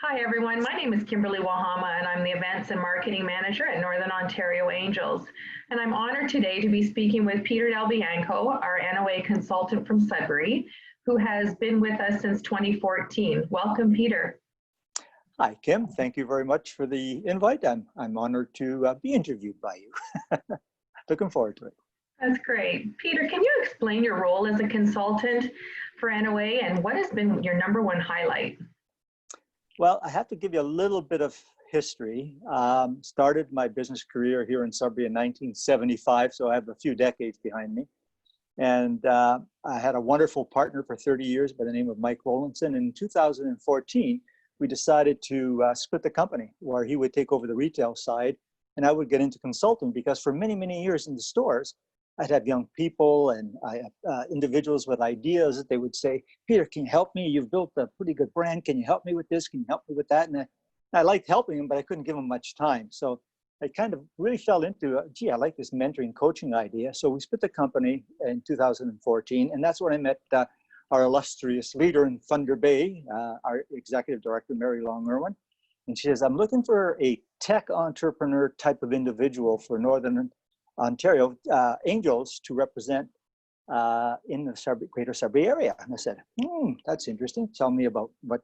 Hi, everyone. My name is Kimberly Wahama, and I'm the Events and Marketing Manager at Northern Ontario Angels. And I'm honored today to be speaking with Peter Dal Bianco, our NOA Consultant from Sudbury, who has been with us since 2014. Welcome, Peter. Hi, Kim. Thank you very much for the invite. I'm honored to be interviewed by you. Looking forward to it. That's great. Peter, can you explain your role as a consultant for NOA and what has been your #1 highlight? Well, I have to give you a little bit of history. Started my business career here in Sudbury in 1975, so I have a few decades behind me. And I had a wonderful partner for 30 years by the name of Mike Rowlandson. In 2014, we decided to split the company, where he would take over the retail side and I would get into consulting, because for many, many years in the stores, I'd have young people and individuals with ideas that they would say, Peter, can you help me? You've built a pretty good brand. Can you help me with this? Can you help me with that? And I liked helping them, but I couldn't give them much time. So I kind of really fell into, gee, I like this mentoring coaching idea. So we split the company in 2014. And that's when I met our illustrious leader in Thunder Bay, our executive director, Mary Long-Irwin. And she says, I'm looking for a tech entrepreneur type of individual for Northern Ontario Angels to represent in the Greater Sudbury area. And I said, that's interesting. Tell me about what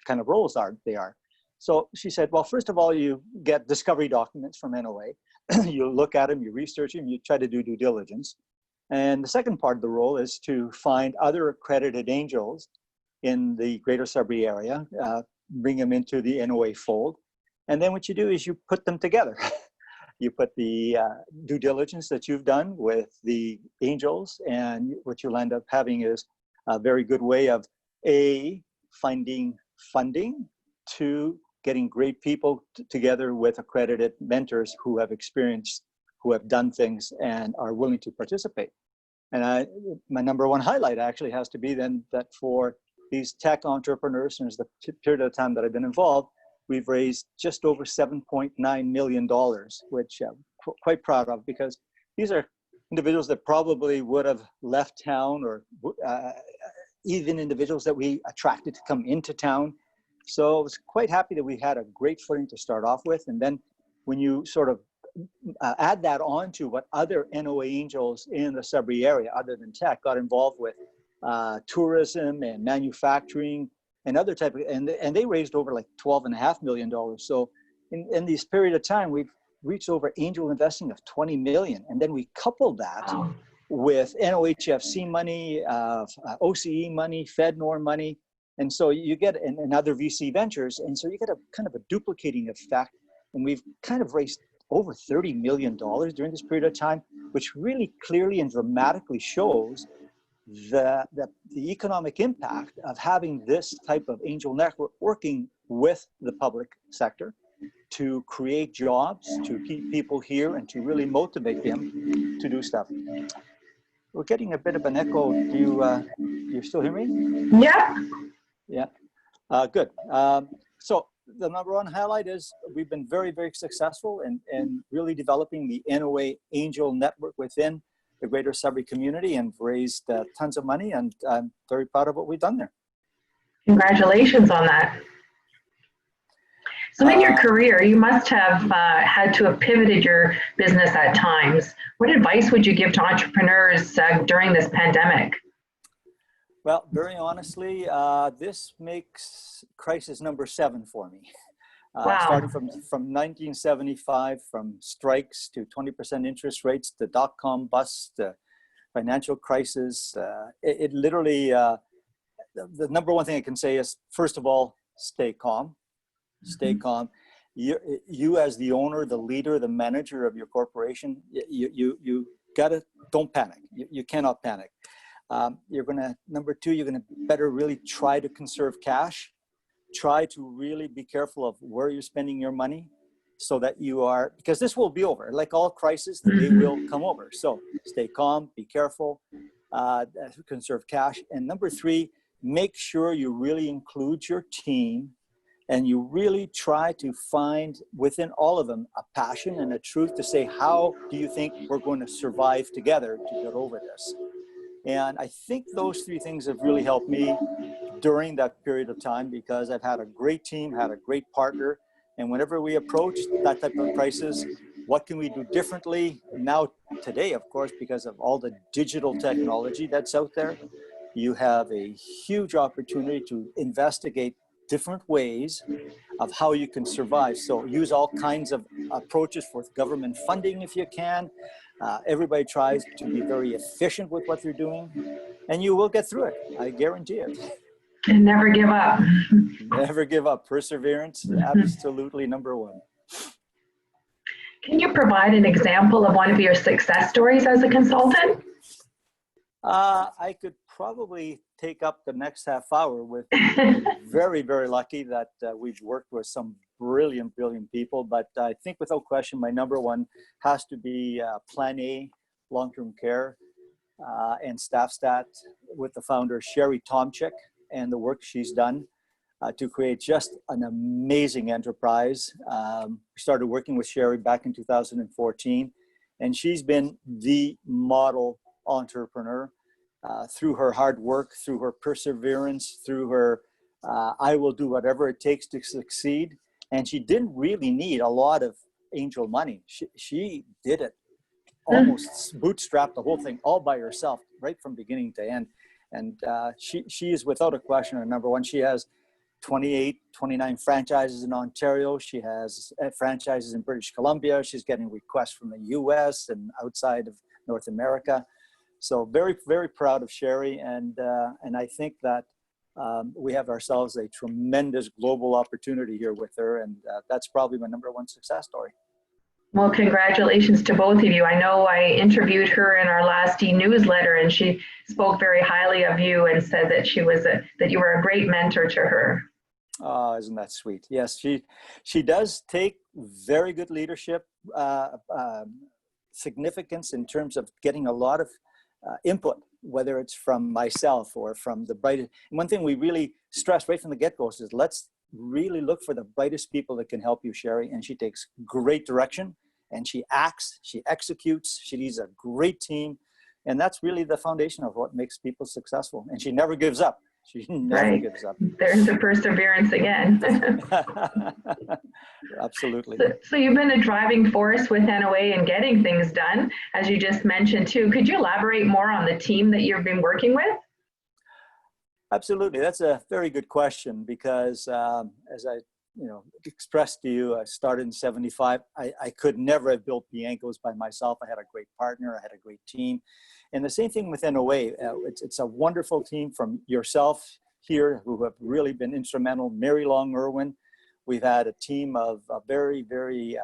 kind of roles they are. So she said, well, first of all, you get discovery documents from NOA. You look at them, you research them, you try to do due diligence. And the second part of the role is to find other accredited angels in the Greater Sudbury area, bring them into the NOA fold. And then what you do is you put them together. You put the due diligence that you've done with the angels, and what you'll end up having is a very good way of finding funding, 2, getting great people together with accredited mentors who have experience, who have done things and are willing to participate. And my #1 highlight actually has to be then that for these tech entrepreneurs, and as the period of time that I've been involved, we've raised just over $7.9 million, which I'm quite proud of, because these are individuals that probably would have left town, or even individuals that we attracted to come into town. So I was quite happy that we had a great footing to start off with. And then when you sort of add that on to what other NOA angels in the Sudbury area, other than tech, got involved with tourism and manufacturing, and other type of, and they raised over like $12.5 million. So in this period of time, we've reached over angel investing of 20 million. And then we coupled that with NOHFC money, OCE money, FedNor money. And so you get another VC ventures. And so you get a kind of a duplicating effect. And we've kind of raised over $30 million during this period of time, which really clearly and dramatically shows the economic impact of having this type of angel network working with the public sector to create jobs, to keep people here, and to really motivate them to do stuff. We're getting a bit of an echo. Do you still hear me? Yeah. Yeah. Good. So the #1 highlight is we've been very, very successful in really developing the NOA Angel Network within the Greater Sudbury community, and raised tons of money, and I'm very proud of what we've done there. Congratulations on that. So in your career, you must have had to have pivoted your business at times. What advice would you give to entrepreneurs during this pandemic? Well, very honestly, this makes crisis #7 for me. Wow. Starting from 1975, from strikes to 20% interest rates, to dot-com bust, to financial crisis. It literally, the #1 thing I can say is, first of all, stay calm. Stay calm. You as the owner, the leader, the manager of your corporation, you gotta, don't panic. You cannot panic. You're gonna, #2, you're gonna better really try to conserve cash. Try to really be careful of where you're spending your money, so that you are, because this will be over. Like all crises, the day will come over. So stay calm, be careful, conserve cash. And #3, make sure you really include your team, and you really try to find within all of them a passion and a truth to say, how do you think we're going to survive together to get over this? And I think those 3 things have really helped me during that period of time because I've had a great team, had a great partner. And whenever we approach that type of crisis, what can we do differently? Now, today, of course, because of all the digital technology that's out there, you have a huge opportunity to investigate different ways of how you can survive. So use all kinds of approaches for government funding if you can. Everybody tries to be very efficient with what they're doing, and you will get through it. I guarantee it. And never give up. Never give up. Perseverance, absolutely number one. Can you provide an example of one of your success stories as a consultant? I could probably take up the next half hour with very, very lucky that we've worked with some brilliant people. But I think without question, my number one has to be Plan A, long-term care and staff stat with the founder, Sherry Tomczyk, and the work she's done to create just an amazing enterprise. We started working with Sherry back in 2014, and she's been the model entrepreneur through her hard work, through her perseverance, through her I will do whatever it takes to succeed. And she didn't really need a lot of angel money. She did it almost bootstrapped the whole thing all by herself, right from beginning to end. And she is without a question our number one. She has 29 franchises in Ontario. She has franchises in British Columbia. She's getting requests from the US and outside of North America. So very, very proud of Sherry. And I think that we have ourselves a tremendous global opportunity here with her. And that's probably my number one success story. Well, congratulations to both of you. I know I interviewed her in our last e-newsletter, and she spoke very highly of you and said that that you were a great mentor to her. Oh, isn't that sweet? Yes, she does take very good leadership significance in terms of getting a lot of input, whether it's from myself or from the brightest. And one thing we really stress right from the get-go is let's really look for the brightest people that can help you, Sherry. And she takes great direction, and she acts, she executes, she leads a great team. And that's really the foundation of what makes people successful. And she never gives up. She never gives up. There's the perseverance again. Absolutely. So you've been a driving force with NOA and getting things done, as you just mentioned too. Could you elaborate more on the team that you've been working with? Absolutely. That's a very good question because as I expressed to you, I started in 75. I could never have built Bianco's by myself. I had a great partner. I had a great team. And the same thing with NOA. It's a wonderful team from yourself here who have really been instrumental. Mary Long Irwin. We've had a team of very, very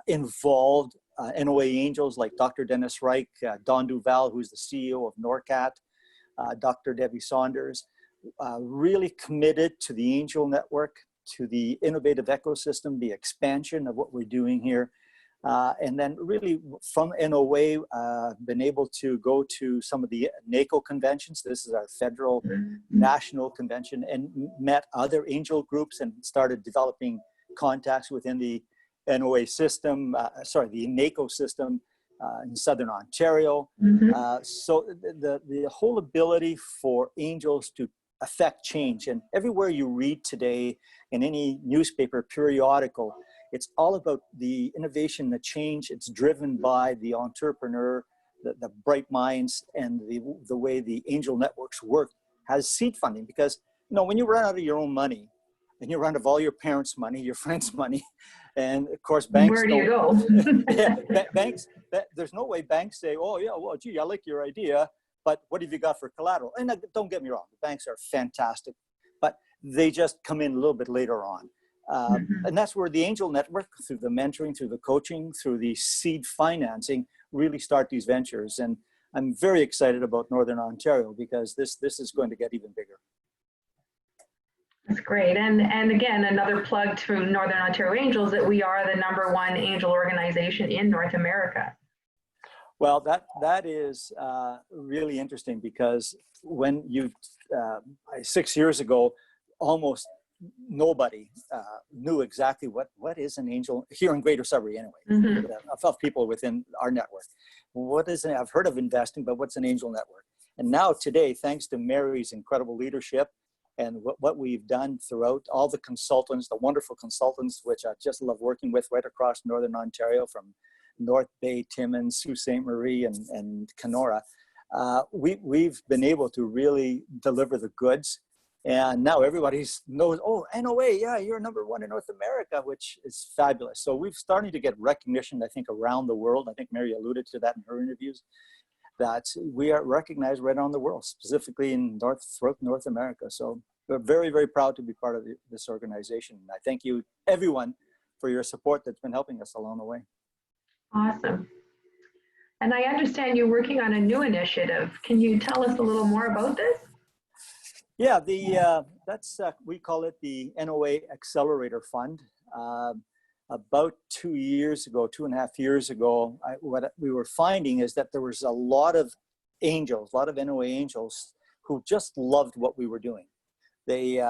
involved NOA angels like Dr. Dennis Reich, Don Duval, who's the CEO of NORCAT, Dr. Debbie Saunders, really committed to the angel network, to the innovative ecosystem, the expansion of what we're doing here. And then really from NOA, been able to go to some of the NACO conventions. This is our federal national convention, and met other angel groups and started developing contacts within the NOA system, the NACO system in Southern Ontario. So the whole ability for angels to affect change, and everywhere you read today in any newspaper periodical, it's all about the innovation, the change. It's driven by the entrepreneur, the bright minds, and the way the angel networks work has seed funding. Because when you run out of your own money, and you run out of all your parents' money, your friends' money, and of course banks. Where do you go? Banks. There's no way banks say, "Oh yeah, well, gee, I like your idea, but what have you got for collateral?" And don't get me wrong, the banks are fantastic, but they just come in a little bit later on. And that's where the angel network, through the mentoring, through the coaching, through the seed financing, really start these ventures. And I'm very excited about Northern Ontario because this is going to get even bigger. That's great. And again, another plug to Northern Ontario Angels that we are the #1 angel organization in North America. Well, that is really interesting because when 6 years ago, almost nobody knew exactly what is an angel here in Greater Sudbury anyway, of people within our network. What is it? I've heard of investing, but what's an angel network? And now today, thanks to Mary's incredible leadership and what we've done throughout, all the consultants, the wonderful consultants, which I just love working with right across Northern Ontario, from North Bay, Timmins, Sault Ste. Marie, and Kenora, we've been able to really deliver the goods. And now everybody knows, oh, NOA, yeah, you're number one in North America, which is fabulous. So we've started to get recognition, I think, around the world. I think Mary alluded to that in her interviews, that we are recognized right around the world, specifically in North America. So we're very, very proud to be part of this organization. And I thank you, everyone, for your support that's been helping us along the way. Awesome. And I understand you're working on a new initiative. Can you tell us a little more about this? Yeah, we call it the NOA Accelerator Fund. About 2 years ago, 2.5 years ago, what we were finding is that there was a lot of angels, a lot of NOA angels who just loved what we were doing. They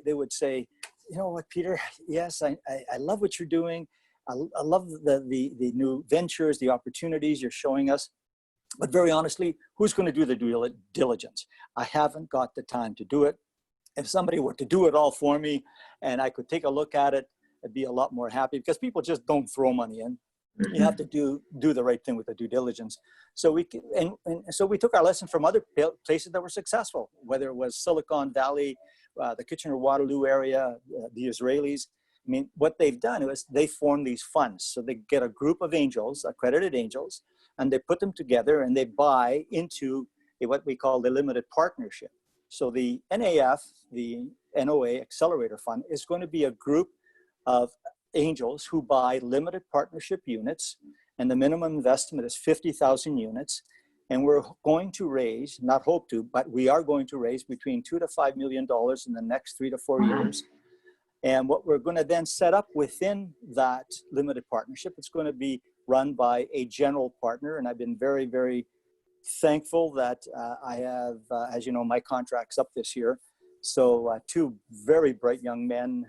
would say, you know what, Peter, yes, I love what you're doing. I love the new ventures, the opportunities you're showing us. But very honestly, who's going to do the due diligence? I haven't got the time to do it. If somebody were to do it all for me and I could take a look at it, I'd be a lot more happy, because people just don't throw money in. You have to do the right thing with the due diligence. So we took our lesson from other places that were successful, whether it was Silicon Valley, the Kitchener-Waterloo area, the Israelis. I mean, what they've done is they form these funds. So they get a group of angels, accredited angels, and they put them together and they buy into what we call the limited partnership. So the NAF, the NOA Accelerator Fund, is going to be a group of angels who buy limited partnership units, and the minimum investment is 50,000 units. And we're going to raise, not hope to, but we are going to raise between $2 to $5 million in the next 3 to 4 years. And what we're going to then set up within that limited partnership, it's going to be run by a general partner. And I've been very, very thankful that I have, as you know, my contract's up this year. So two very bright young men,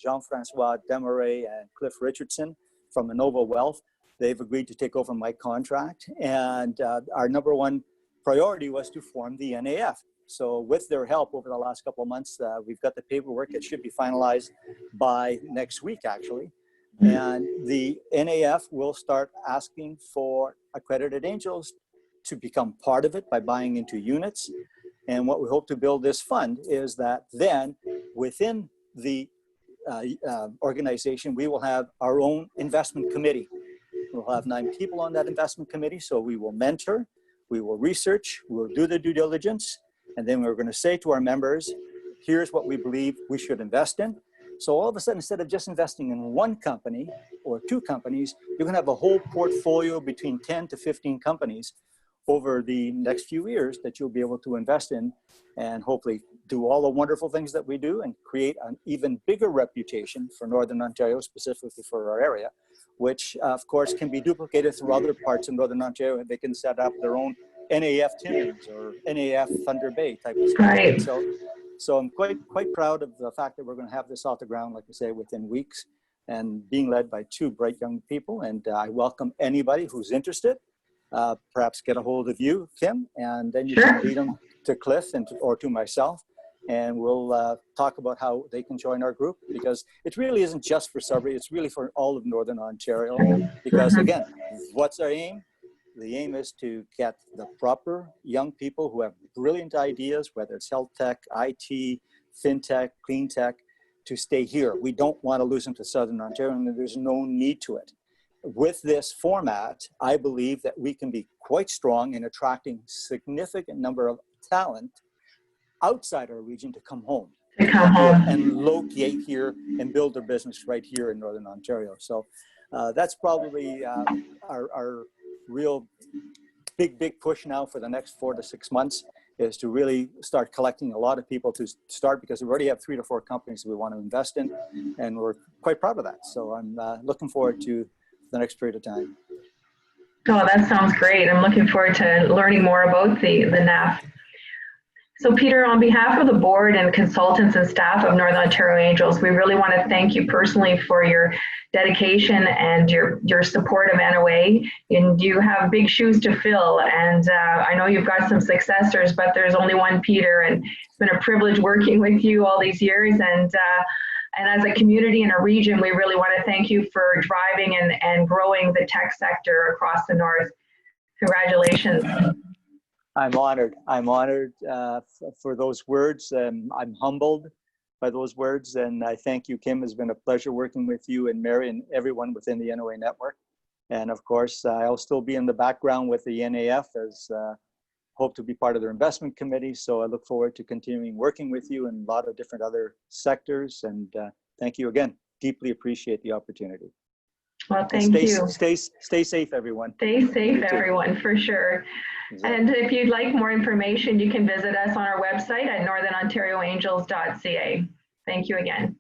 Jean-Francois Desmarais and Cliff Richardson from NOVA Wealth, they've agreed to take over my contract. And our number one priority was to form the NAF. So with their help over the last couple of months, we've got the paperwork. It should be finalized by next week, actually. And the NAF will start asking for accredited angels to become part of it by buying into units. And what we hope to build this fund is that then within the organization, we will have our own investment committee. We'll have 9 people on that investment committee. So we will mentor, we will research, we'll do the due diligence, and then we're going to say to our members, here's what we believe we should invest in. So all of a sudden, instead of just investing in one company or 2 companies, you're going to have a whole portfolio between 10 to 15 companies over the next few years that you'll be able to invest in, and hopefully do all the wonderful things that we do and create an even bigger reputation for Northern Ontario, specifically for our area, which of course can be duplicated through other parts of Northern Ontario. They can set up their own NAF Timmins or NAF Thunder Bay type of stuff. Right. So I'm quite proud of the fact that we're going to have this off the ground, like I say, within weeks, and being led by 2 bright young people. And I welcome anybody who's interested. Perhaps get a hold of you, Kim, and then you can lead them to Cliff or to myself, and we'll talk about how they can join our group, because it really isn't just for Sudbury, it's really for all of Northern Ontario. Because again, what's our aim? The aim is to get the proper young people who have brilliant ideas, whether it's health tech, IT, fintech, clean tech, to stay here. We don't want to lose them to Southern Ontario, and there's no need to it. With this format, I believe that we can be quite strong in attracting significant number of talent outside our region to come home. And locate here and build their business right here in Northern Ontario. So that's probably our real big push now for the next 4 to 6 months, is to really start collecting a lot of people to start, because we already have 3 to 4 companies we want to invest in, and we're quite proud of that. So I'm looking forward to the next period of time. Oh, that sounds great. I'm looking forward to learning more about the NAF. So Peter, on behalf of the board and consultants and staff of Northern Ontario Angels, we really want to thank you personally for your dedication and your support of NOA. And you have big shoes to fill. And I know you've got some successors, but there's only one Peter, and it's been a privilege working with you all these years. And as a community and a region, we really want to thank you for driving and growing the tech sector across the North. Congratulations. I'm honored. I'm honored for those words. I'm humbled by those words. And I thank you, Kim. It's been a pleasure working with you and Mary and everyone within the NOA network. And of course, I'll still be in the background with the NAF as hope to be part of their investment committee. So I look forward to continuing working with you in a lot of different other sectors. And thank you again. Deeply appreciate the opportunity. Well, thank you. Stay safe, everyone. Stay safe, everyone, for sure. Exactly. And if you'd like more information, you can visit us on our website at northernontarioangels.ca. Thank you again.